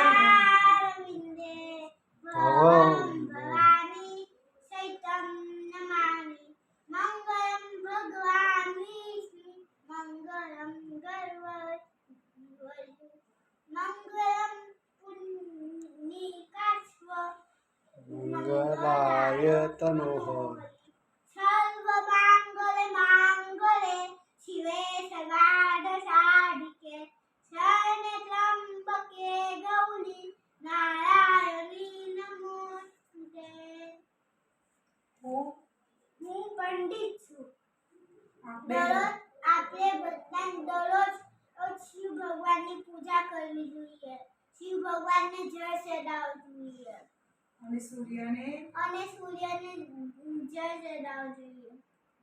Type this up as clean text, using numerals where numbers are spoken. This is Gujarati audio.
હૃદયારવિંદે ભવં ભવાની ચૈતન્યમાની મંગળમ ભગવાન વિષ્ણુ મંગળમ ગર્વર્ધન મંગળમ પુંડિકાશ્વ મંગલાય તનોઃ સર્વમાંગલે માંગલે શિવે સર્વાર્થ સાધિકે શરણે ત્ર્યંબકે ગૌરી નારાયણી નમોસ્તુતે. હું પંડિત છું. આપણે બધા દરરોજ શિવ ભગવાનની પૂજા કરવી જોઈએ. શિવ ભગવાનને જળ ચડાવવું જોઈએ અને સૂર્યને જળ ચડાવવું જોઈએ.